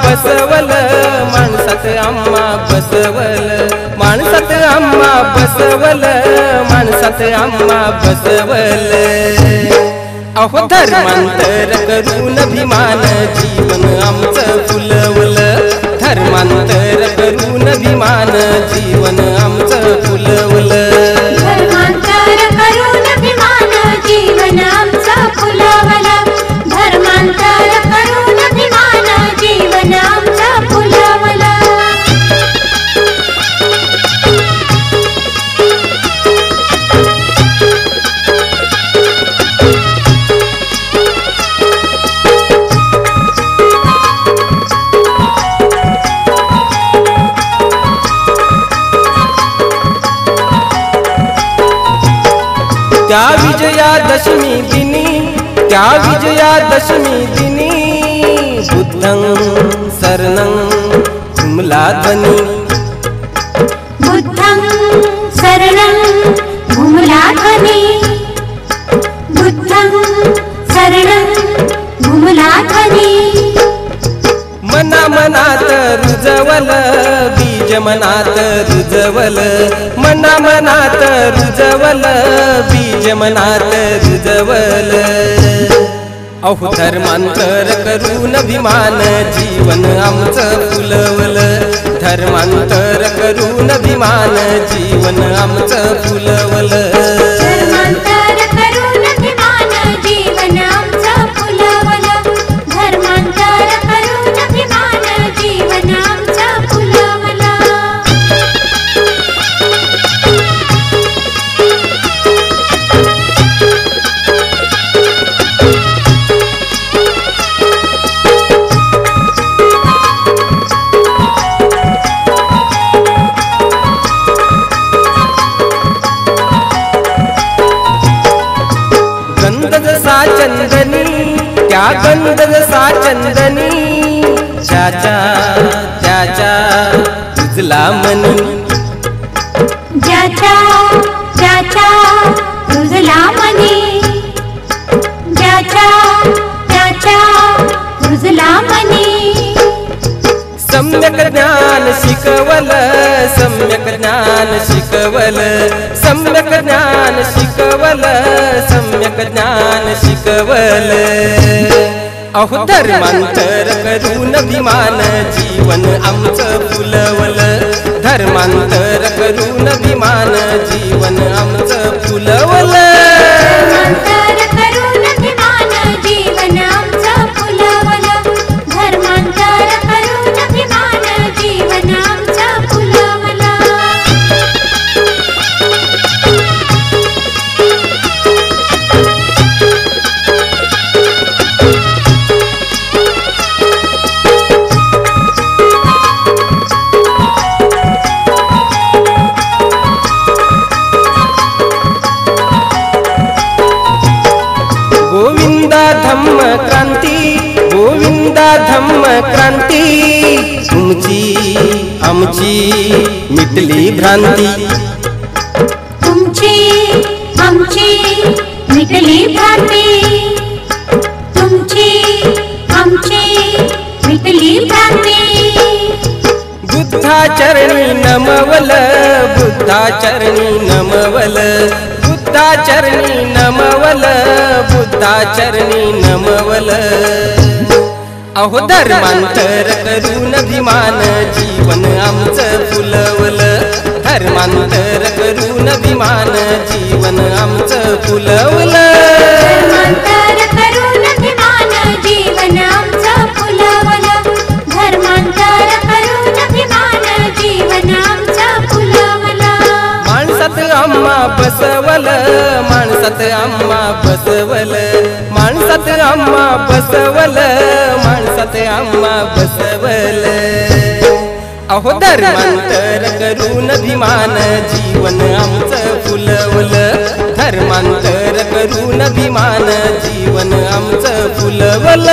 बसवल माणसात आम्हा बसवल माणसात आम्हा बसवल माणसात आम्हा बसवल अहो धर्मांतर करून अभिमान जीवन आमचं फुलवल धर्मांतर करून अभिमान जीवन आमचं फुलवल धर्मांतर करून अभिमान जीवन आमचं फुलवल धर्मांतर करून अभिमान जीवन आमचं फुलवल त्या विजयादशमी दिनी त्या विजयादशमी दिनी बुद्धं शरणं भूमलाध्वनि बुद्धं शरणं भूमलाध्वनि बुद्धं शरणं भूमलाध्वनि मना मनात रुजवल बीज मनात रुजवल मना मनात रुजवल बीज मनात रुजवल अहो धर्मांतर करून अभिमान जीवन आमचं फुलवल धर्मांतर करून अभिमान जीवन आमचं फुलवल धर्मांतर करून अभिमान जीवन आमचं फुलवल धर्मांतर करून अभिमान जीवन आमचं फुलवल गंध जसा चंदनी त्या गंध जसा चंदनी त्याच्या त्याच्या तुझला मनी ज्याच्या त्याच्या रुजला मनी ज्याच्या त्याच्या रुजला मनी सम्यक ज्ञान शिकवल सम्यक ज्ञान शिकवल सम्यक ज्ञान शिकवल सम्यक ज्ञान शिकवल अहो धर्मांतर करून अभिमान जीवन आमचं फुलवल धर्मांतर करून अभिमान जीवन आमचं फुलवल धर्मांतर करून अभिमान जीवन आमचं फुलवल धर्मांतर करून अभिमान जीवन आमचं फुलवल गोविंदा धम्म क्रांती गोविंदा धम्म क्रांती तुमची आमची मिटली भ्रांती तुमची आमची मिटली भ्रांती तुमची आमची मिटली भ्रांती बुद्धाचरणी नमवल बुद्धाचरणी नमवल बुद्धाचरणी नमवल बुद्धाचरणी नमवल अहो धर्मांतर करून अभिमान जीवन आमचं फुलवल धर्मांतर करून अभिमान जीवन आमचं फुलवल धर्मांतर करून अभिमान जीवन आमचं फुलवल धर्मांतर करून अभिमान जीवन आमचं फुलवल माणसात आम्हा बसवल माणसात आम्हा बसवल माणसात आम्हा बसवल माणसात आम्हा बसवल अहो धर्मांतर करून अभिमान जीवन आमचं फुलवल धर्मांतर करून अभिमान जीवन आमचं फुलवल